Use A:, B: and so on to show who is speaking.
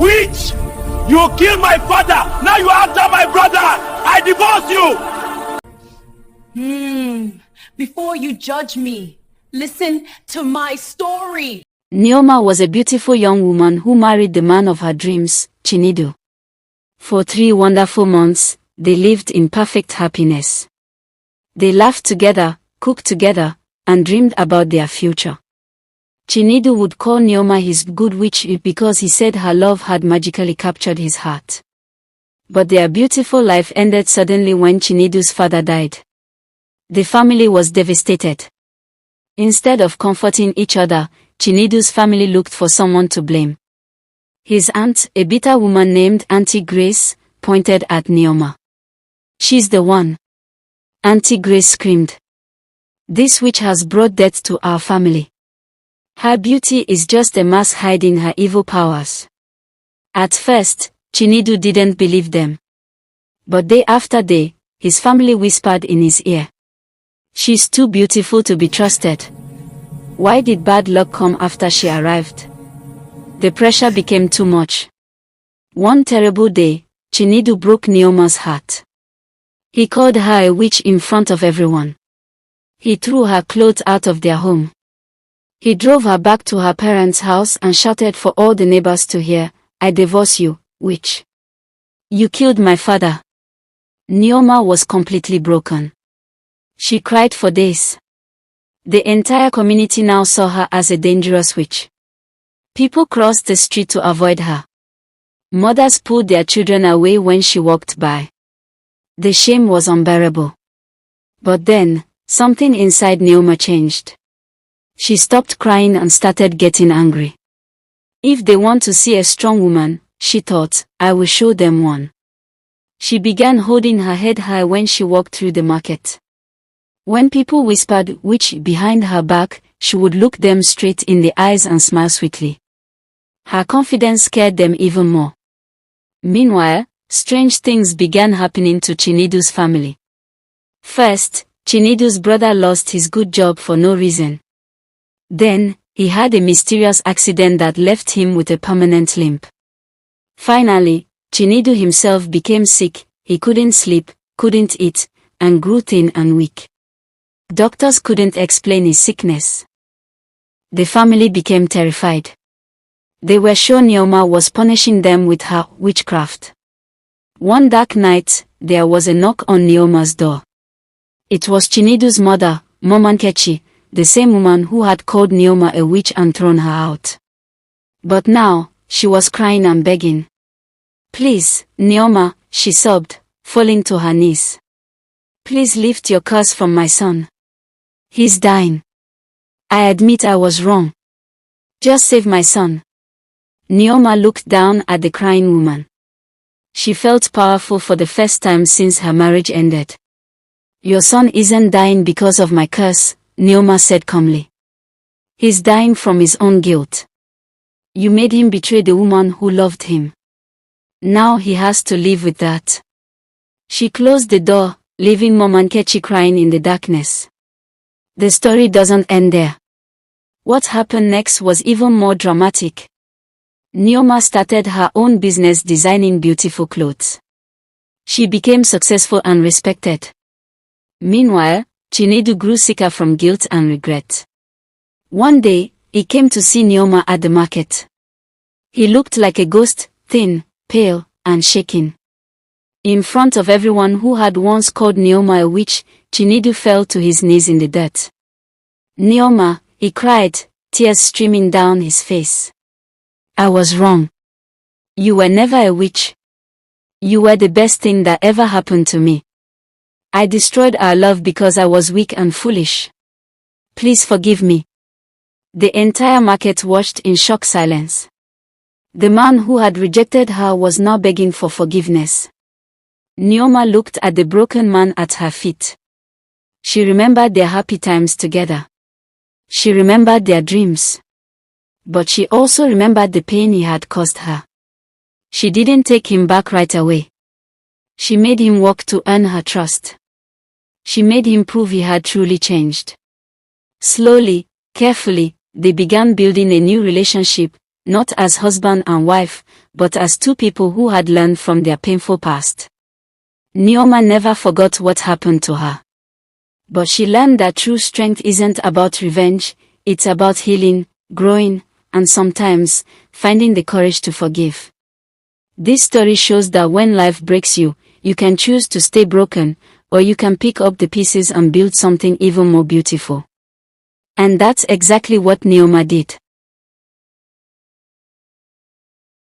A: Witch! You killed my father! Now you are after my brother! I divorce you!
B: Before you judge me, listen to my story.
C: Neoma was a beautiful young woman who married the man of her dreams, Chinedu. For 3 wonderful months, they lived in perfect happiness. They laughed together, cooked together, and dreamed about their future. Chinedu would call Neoma his good witch because he said her love had magically captured his heart. But their beautiful life ended suddenly when Chinedu's father died. The family was devastated. Instead of comforting each other, Chinedu's family looked for someone to blame. His aunt, a bitter woman named Auntie Grace, pointed at Neoma. "She's the one." Auntie Grace screamed. "This witch has brought death to our family. Her beauty is just a mask hiding her evil powers." At first, Chinedu didn't believe them. But day after day, his family whispered in his ear, "She's too beautiful to be trusted. Why did bad luck come after she arrived?" The pressure became too much. One terrible day, Chinedu broke Neoma's heart. He called her a witch in front of everyone. He threw her clothes out of their home. He drove her back to her parents' house and shouted for all the neighbors to hear, "I divorce you, witch. You killed my father." Neoma was completely broken. She cried for days. The entire community now saw her as a dangerous witch. People crossed the street to avoid her. Mothers pulled their children away when she walked by. The shame was unbearable. But then, something inside Neoma changed. She stopped crying and started getting angry. If they want to see a strong woman, she thought, I will show them one. She began holding her head high when she walked through the market. When people whispered witch behind her back, she would look them straight in the eyes and smile sweetly. Her confidence scared them even more. Meanwhile, strange things began happening to Chinedu's family. First, Chinedu's brother lost his good job for no reason. Then, he had a mysterious accident that left him with a permanent limp. Finally, Chinedu himself became sick, he couldn't sleep, couldn't eat, and grew thin and weak. Doctors couldn't explain his sickness. The family became terrified. They were sure Neoma was punishing them with her witchcraft. One dark night, there was a knock on Neoma's door. It was Chinedu's mother, Mama Nkechi, the same woman who had called Neoma a witch and thrown her out. But now, she was crying and begging. "Please, Neoma," she sobbed, falling to her knees. "Please lift your curse from my son. He's dying. I admit I was wrong. Just save my son." Neoma looked down at the crying woman. She felt powerful for the first time since her marriage ended. "Your son isn't dying because of my curse," Neoma said calmly. "He's dying from his own guilt. You made him betray the woman who loved him. Now he has to live with that." She closed the door, leaving Mama Nkechi crying in the darkness. The story doesn't end there. What happened next was even more dramatic. Neoma started her own business designing beautiful clothes. She became successful and respected. Meanwhile, Chinedu grew sicker from guilt and regret. One day, he came to see Neoma at the market. He looked like a ghost, thin, pale, and shaking. In front of everyone who had once called Neoma a witch, Chinedu fell to his knees in the dirt. "Neoma," he cried, tears streaming down his face. "I was wrong. You were never a witch. You were the best thing that ever happened to me. I destroyed our love because I was weak and foolish. Please forgive me." The entire market watched in shocked silence. The man who had rejected her was now begging for forgiveness. Neoma looked at the broken man at her feet. She remembered their happy times together. She remembered their dreams. But she also remembered the pain he had caused her. She didn't take him back right away. She made him work to earn her trust. She made him prove he had truly changed. Slowly, carefully, they began building a new relationship, not as husband and wife, but as two people who had learned from their painful past. Neoma never forgot what happened to her. But she learned that true strength isn't about revenge, it's about healing, growing, and sometimes, finding the courage to forgive. This story shows that when life breaks you, you can choose to stay broken, or you can pick up the pieces and build something even more beautiful. And that's exactly what Neoma did.